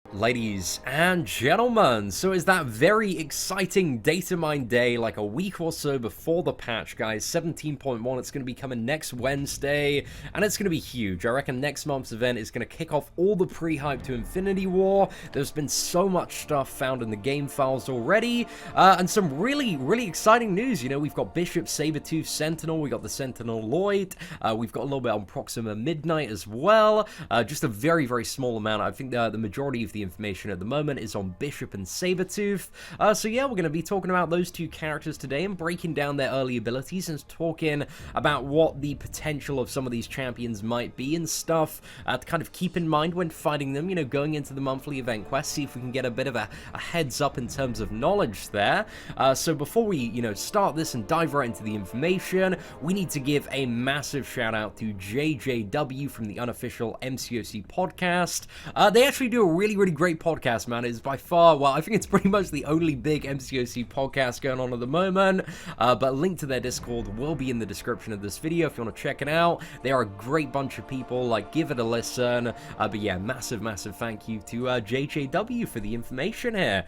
Ladies and gentlemen, so is that very exciting Datamined day, like a week or so before the patch, guys. 17.1, it's going to be coming next Wednesday, and it's going to be huge. I reckon next month's event is going to kick off all the pre-hype to Infinity War. There's been so much stuff found in the game files already, and some really exciting news. You know, we've got Bishop, Sabretooth, Sentinel, we got the Sentinel Lloyd, we've got a little bit on Proxima Midnight as well, just a very small amount. I think the majority of the information at the moment is on Bishop and Sabretooth. So yeah, we're going to be talking about those two characters today and breaking down their early abilities and talking about what the potential of some of these champions might be and stuff to kind of keep in mind when fighting them, you know, going into the monthly event quest, see if we can get a bit of a heads up in terms of knowledge there. So before we, you know, start this and dive right into the information, we need to give a massive shout out to JJW from the Unofficial MCOC Podcast. They actually do a really great podcast, man. It's by far, well, I think it's pretty much the only big MCOC podcast going on at the moment, but a link to their Discord will be in the description of this video if you want to check it out. They are a great bunch of people, like, give it a listen, but yeah, massive thank you to JJW for the information here,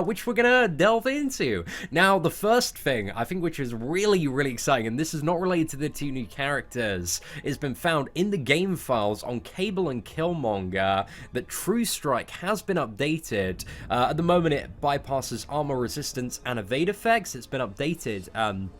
which we're gonna delve into. Now, the first thing, I think, which is really exciting, and this is not related to the two new characters, it's been found in the game files on Cable and Killmonger that True Strike has been updated. At the moment, it bypasses armor resistance and evade effects. It's been updated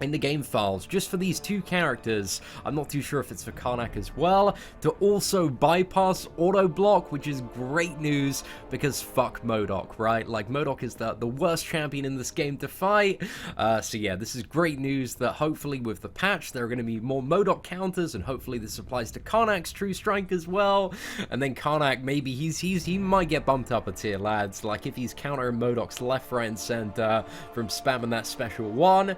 in the game files just for these two characters. I'm not too sure if it's for Karnak as well, to also bypass auto block, which is great news because fuck MODOK, right? Like, MODOK is the worst champion in this game to fight. So yeah, this is great news that hopefully with the patch there are going to be more MODOK counters, and hopefully this applies to Karnak's True Strike as well. And then Karnak, maybe he might get bumped up a tier, lads. Like, if he's countering MODOK's left, right, and center from spamming that special one.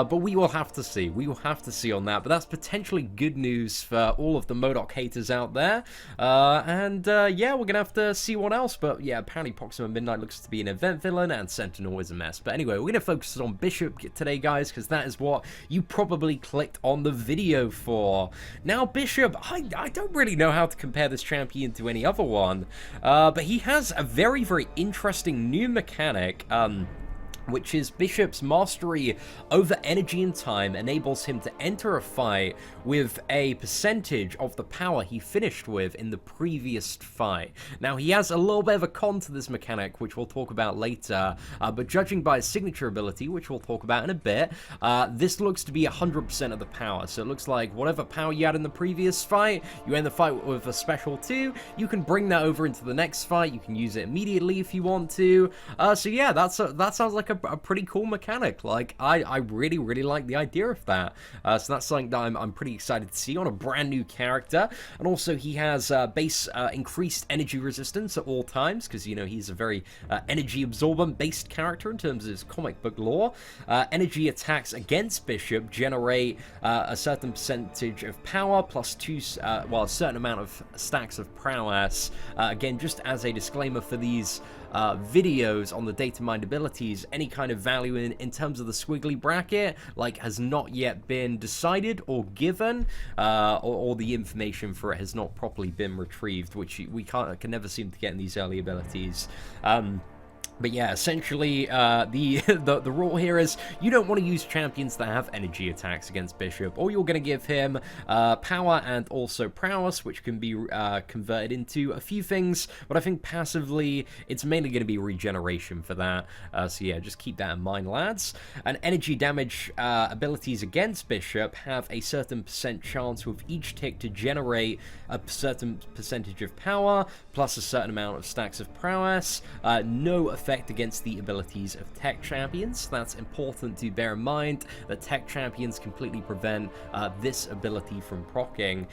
But we will have to see. We will have to see on that. But that's potentially good news for all of the MODOK haters out there. Yeah, we're going to have to see what else. But yeah, apparently Proxima Midnight looks to be an event villain, and Sentinel is a mess. But anyway, we're going to focus on Bishop today, guys, because that is what you probably clicked on the video for. Now, Bishop, I don't really know how to compare this champion to any other one. But he has a very interesting new mechanic, which is Bishop's mastery over energy and time enables him to enter a fight with a percentage of the power he finished with in the previous fight. Now, he has a little bit of a con to this mechanic, which we'll talk about later, but judging by his signature ability, which we'll talk about in a bit, this looks to be 100% of the power. So it looks like whatever power you had in the previous fight, you end the fight with a special 2, you can bring that over into the next fight, you can use it immediately if you want to. So yeah, that sounds like a pretty cool mechanic. Like, I really like the idea of that. So that's something that I'm pretty excited to see on a brand new character. And also he has base increased energy resistance at all times, because, you know, he's a very energy absorbent based character in terms of his comic book lore. Energy attacks against Bishop generate a certain percentage of power plus 2, well, a certain amount of stacks of prowess. Again, just as a disclaimer for these videos on the Datamined abilities, any kind of value in terms of the squiggly bracket, like, has not yet been decided or given, or the information for it has not properly been retrieved, which we can never seem to get in these early abilities. But yeah, essentially, the rule here is you don't want to use champions that have energy attacks against Bishop, or you're going to give him power and also prowess, which can be converted into a few things, but I think passively it's mainly going to be regeneration for that. So yeah, just keep that in mind, lads. And energy damage abilities against Bishop have a certain % chance with each tick to generate a certain percentage of power, plus a certain amount of stacks of prowess. No effect against the abilities of tech champions. That's important to bear in mind, that tech champions completely prevent this ability from proccing.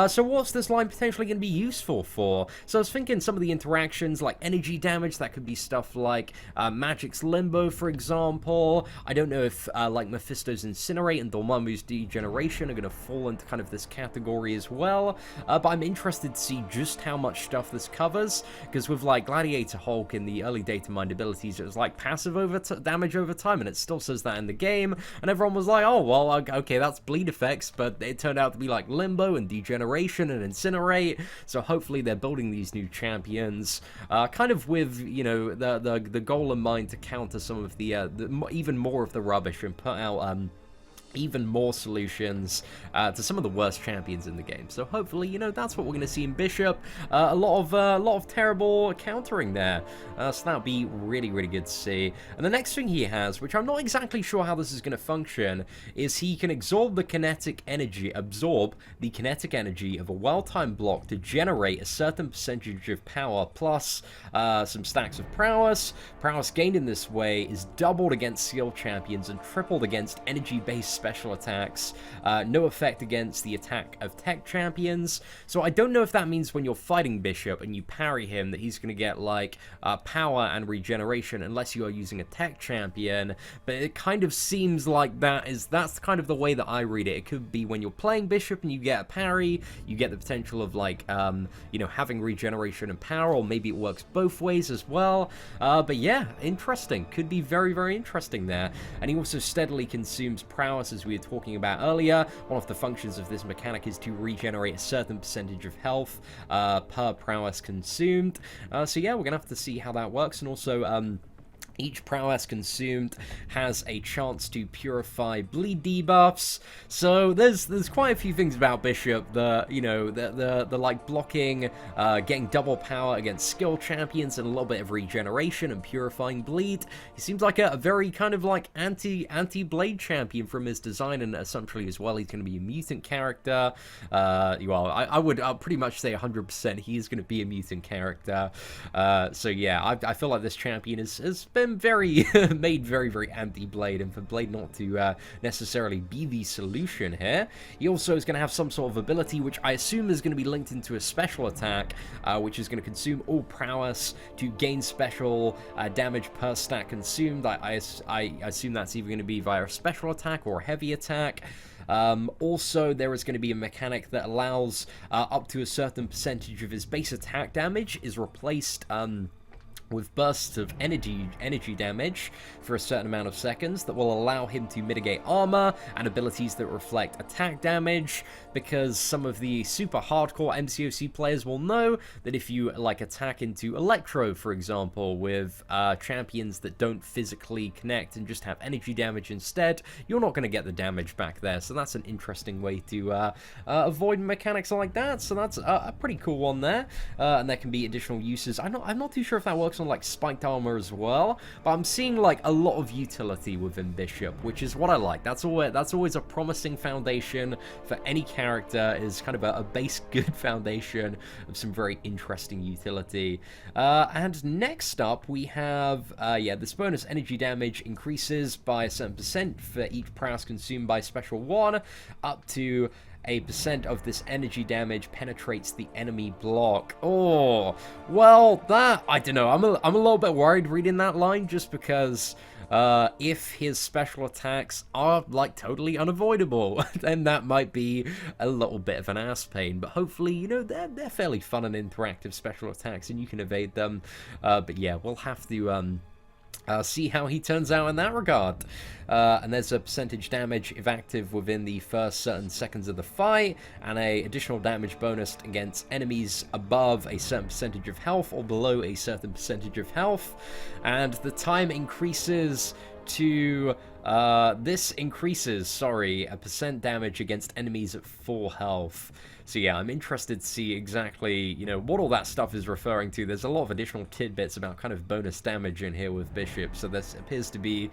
So what's this line potentially going to be useful for? So I was thinking some of the interactions, like energy damage, that could be stuff like Magic's Limbo, for example. I don't know if like Mephisto's Incinerate and Dormammu's Degeneration are going to fall into kind of this category as well, but I'm interested to see just how much stuff this covers, because with like Gladiator Hulk in the early Datamined Datamined abilities, it was like passive damage over time, and it still says that in the game, and everyone was like, oh, well, okay, that's bleed effects, but it turned out to be like Limbo and Degeneration and Incinerate, so hopefully they're building these new champions, kind of with, you know, the goal in mind to counter some of the even more of the rubbish and put out, even more solutions to some of the worst champions in the game. So hopefully, you know, that's what we're going to see in Bishop. A lot of terrible countering there. So that'll be really, really good to see. And the next thing he has, which I'm not exactly sure how this is going to function, is he can absorb the kinetic energy of a well-timed block to generate a certain percentage of power plus some stacks of prowess. Prowess gained in this way is doubled against skill champions and tripled against energy-based special attacks, no effect against the attack of tech champions. So I don't know if that means when you're fighting Bishop and you parry him that he's going to get like power and regeneration unless you are using a tech champion, but it kind of seems like that's kind of the way that I read it. It could be when you're playing Bishop and you get a parry, you get the potential of like you know, having regeneration and power, or maybe it works both ways as well. But yeah, interesting. Could be very, very interesting there. And he also steadily consumes prowess, as we were talking about earlier. One of the functions of this mechanic is to regenerate a certain percentage of health per prowess consumed. So yeah, we're gonna have to see how that works, and also each prowess consumed has a chance to purify bleed debuffs. So there's quite a few things about Bishop. The like blocking, getting double power against skill champions, and a little bit of regeneration and purifying bleed. He seems like a very kind of like anti-blade champion from his design, and essentially as well he's going to be a mutant character. Well, I'll pretty much say 100% he is going to be a mutant character. So yeah, I feel like this champion has been made very, very anti-Blade, and for Blade not to necessarily be the solution here. He also is going to have some sort of ability, which I assume is going to be linked into a special attack, which is going to consume all prowess to gain special damage per stack consumed. I assume that's either going to be via a special attack or a heavy attack. Also, there is going to be a mechanic that allows up to a certain percentage of his base attack damage is replaced with bursts of energy damage for a certain amount of seconds that will allow him to mitigate armor and abilities that reflect attack damage, because some of the super hardcore MCOC players will know that if you like attack into Electro, for example, with champions that don't physically connect and just have energy damage instead, you're not going to get the damage back there. So that's an interesting way to avoid mechanics like that. So that's a pretty cool one there. And there can be additional uses. I'm not too sure if that works on like spiked armor as well, but I'm seeing like a lot of utility within Bishop, which is what I like. That's always a promising foundation for any character, is kind of a base good foundation of some very interesting utility. And next up we have this bonus energy damage increases by a certain percent for each prowess consumed by special one, up to a percent of this energy damage penetrates the enemy block. Oh, well, that, I don't know, I'm a little bit worried reading that line, just because if his special attacks are like totally unavoidable, then that might be a little bit of an ass pain. But hopefully, you know, they're fairly fun and interactive special attacks, and you can evade them. But yeah, we'll have to see how he turns out in that regard. And there's a percentage damage if active within the first certain seconds of the fight, and a additional damage bonus against enemies above a certain percentage of health or below a certain percentage of health. And the time increases to this increases, a percent damage against enemies at full health. So yeah, I'm interested to see exactly, you know, what all that stuff is referring to. There's a lot of additional tidbits about kind of bonus damage in here with Bishop, so there appears to be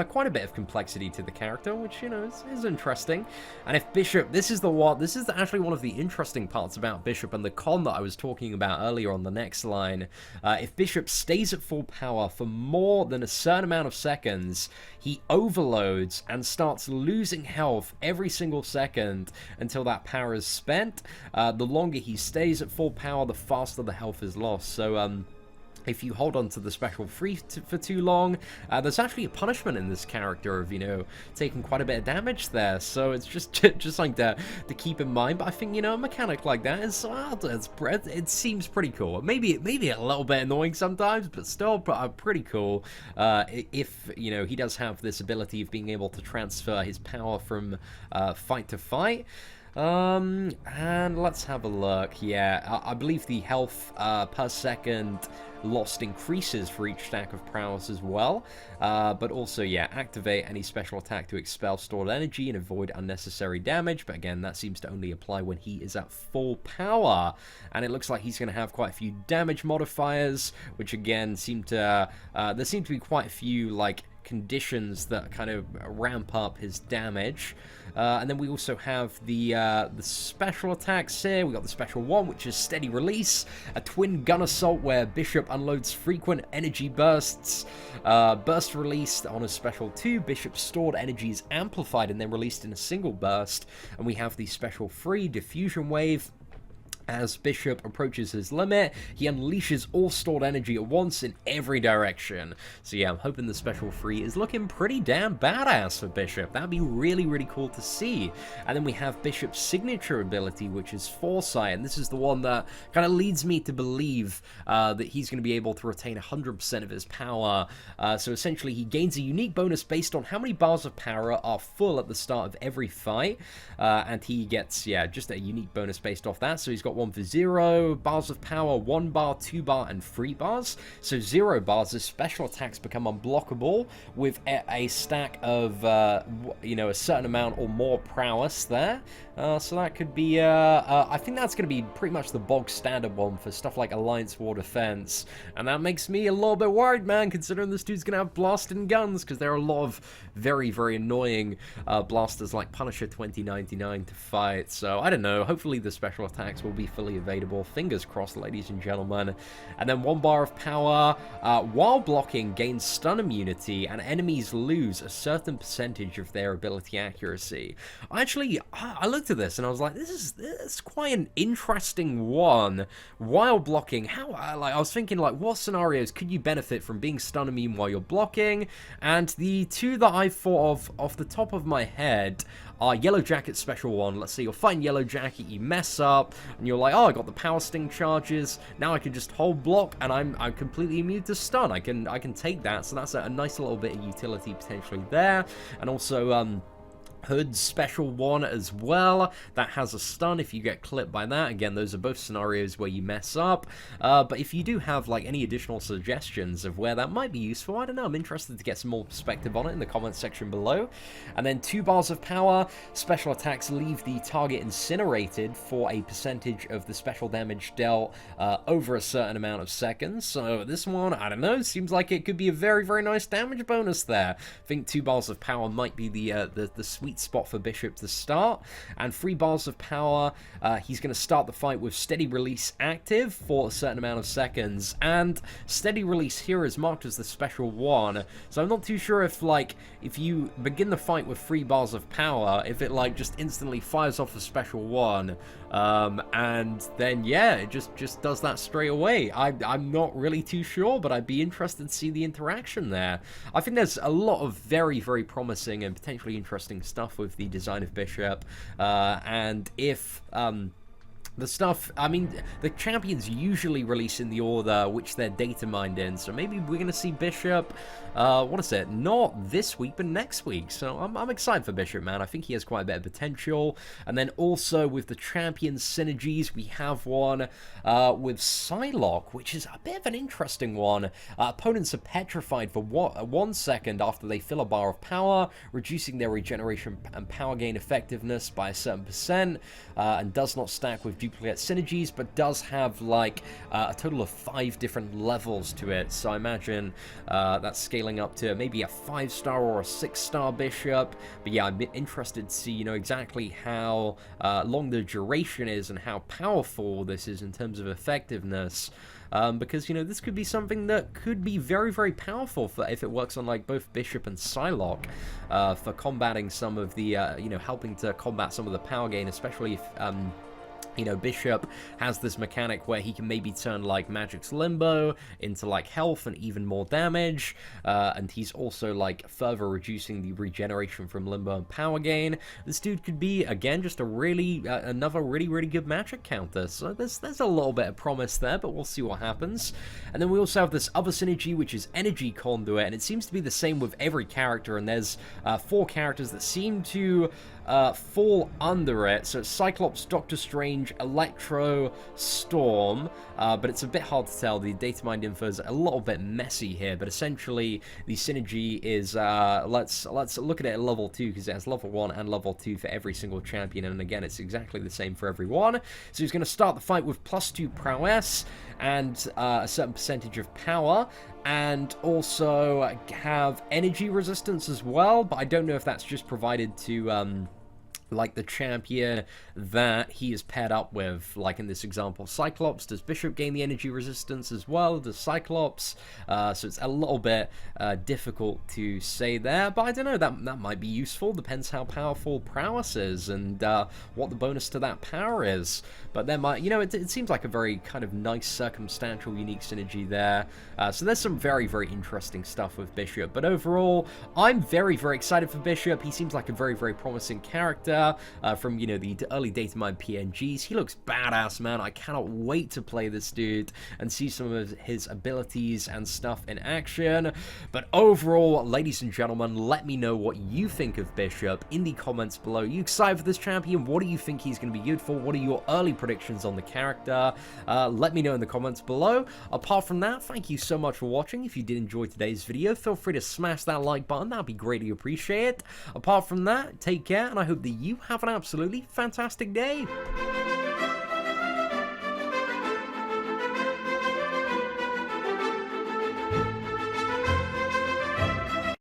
quite a bit of complexity to the character, which, you know, is interesting. And if Bishop, this is actually one of the interesting parts about Bishop and the con that I was talking about earlier on the next line. If Bishop stays at full power for more than a certain amount of seconds, he overloads and starts losing health every single second until that power is spent. The longer he stays at full power, the faster the health is lost. So if you hold on to the special free for too long. There's actually a punishment in this character of, taking quite a bit of damage there, so it's just something to keep in mind. But I think, a mechanic like that is, it seems pretty cool. Maybe a little bit annoying sometimes, but still pretty cool. If, he does have this ability of being able to transfer his power from fight to fight. And let's have a look. Yeah, I believe the health per second lost increases for each stack of prowess as well, but also, yeah, activate any special attack to expel stored energy and avoid unnecessary damage, but again, that seems to only apply when he is at full power, and it looks like he's going to have quite a few damage modifiers, which again there seem to be quite a few, like, conditions that kind of ramp up his damage. And then we also have the special attacks here. We got the special one, which is Steady Release, a twin gun assault where Bishop unloads frequent energy bursts. Burst released on a special 2, Bishop's stored energy is amplified and then released in a single burst. And we have the special 3, Diffusion Wave. As Bishop approaches his limit, he unleashes all stored energy at once in every direction. So yeah, I'm hoping the special 3 is looking pretty damn badass for Bishop. That'd be really, really cool to see. And then we have Bishop's signature ability, which is Foresight, and this is the one that kind of leads me to believe that he's going to be able to retain 100% of his power. So essentially, he gains a unique bonus based on how many bars of power are full at the start of every fight, and he gets, yeah, just a unique bonus based off that. So he's got 1 for 0 bars of power, 1 bar, 2 bar, and 3 bars. So 0 bars, his special attacks become unblockable with a stack of, a certain amount or more prowess there. So that could be, I think that's going to be pretty much the bog standard one for stuff like Alliance War Defense. And that makes me a little bit worried, man, considering this dude's going to have blasting guns, because there are a lot of very, very annoying blasters like Punisher 2099 to fight. So I don't know, hopefully the special attacks will be fully available. Fingers crossed, ladies and gentlemen. And then 1 bar of power. While blocking, gains stun immunity, and enemies lose a certain percentage of their ability accuracy. Actually, I looked at this and I was like, this is quite an interesting one. While blocking, I was thinking, like, what scenarios could you benefit from being stun immune while you're blocking? And the 2 that I thought of off the top of my head are Yellow Jacket special 1. Let's say you're fighting Yellow Jacket, you mess up, and you're like, oh, I got the power sting charges. Now I can just hold block, and I'm completely immune to stun. I can take that, so that's a nice little bit of utility potentially there. And also, Hood's special 1 as well, that has a stun if you get clipped by that. Again, those are both scenarios where you mess up, but if you do have, like, any additional suggestions of where that might be useful, I don't know, I'm interested to get some more perspective on it in the comments section below. And then 2 bars of power, special attacks leave the target incinerated for a percentage of the special damage dealt over a certain amount of seconds. So this one, I don't know, seems like it could be a very, very nice damage bonus there. I think 2 bars of power might be the sweet spot for Bishop to start. And 3 bars of power, he's going to start the fight with Steady Release active for a certain amount of seconds, and Steady Release here is marked as the special 1, so I'm not too sure if, like, if you begin the fight with 3 bars of power, if it, like, just instantly fires off a special 1, and then, yeah, it just does that straight away. I'm not really too sure, but I'd be interested to see the interaction there. I think there's a lot of very, very promising and potentially interesting stuff with the design of Bishop, and if the stuff, I mean, the champions usually release in the order which they're data mined in, so maybe we're going to see Bishop, what is it, not this week, but next week, so I'm excited for Bishop, man. I think he has quite a bit of potential. And then also with the champion synergies, we have one with Psylocke, which is a bit of an interesting one. Opponents are petrified for 1 second after they fill a bar of power, reducing their regeneration and power gain effectiveness by a certain percent, and does not stack with duplicate synergies, but does have, like, a total of 5 different levels to it. So I imagine that's scaling up to maybe a 5-star or a 6-star Bishop. But yeah, I'm interested to see, exactly how long the duration is and how powerful this is in terms of effectiveness. Because, this could be something that could be very, very powerful for if it works on, like, both Bishop and Psylocke, for combating some of the, helping to combat some of the power gain, especially if You know, Bishop has this mechanic where he can maybe turn, like, Magic's Limbo into, like, health and even more damage, and he's also, like, further reducing the regeneration from Limbo and power gain. This dude could be, again, just a really, another really good Magic counter, so there's a little bit of promise there, but we'll see what happens. And then we also have this other synergy, which is Energy Conduit, and it seems to be the same with every character, and there's 4 characters that seem to fall under it. So it's Cyclops, Doctor Strange, Electro, Storm, but it's a bit hard to tell. The Datamined info is a little bit messy here, but essentially the synergy is, let's look at it at level 2, because it has level 1 and level 2 for every single champion, and again, it's exactly the same for everyone. So he's going to start the fight with +2 prowess and a certain percentage of power, and also have energy resistance as well, but I don't know if that's just provided to like the champion that he is paired up with. Like in this example, Cyclops. Does Bishop gain the energy resistance as well? Does Cyclops? So it's a little bit difficult to say there, but I don't know, that might be useful. Depends how powerful prowess is and what the bonus to that power is. But there might, you know, it seems like a very kind of nice circumstantial unique synergy there. So there's some very interesting stuff with Bishop, but overall I'm very excited for Bishop. He seems like a very promising character from, you know, the early Datamined PNGs. He looks badass, man. I cannot wait to play this dude and see some of his abilities and stuff in action. But overall, ladies and gentlemen, let me know what you think of Bishop in the comments below. You excited for this champion? What do you think he's going to be good for? What are your early predictions on the character? Let me know in the comments below. Apart from that, thank you so much for watching. If you did enjoy today's video, feel free to smash that like button. That'd be greatly appreciated. Apart from that, take care, and I hope that you have an absolutely fantastic day.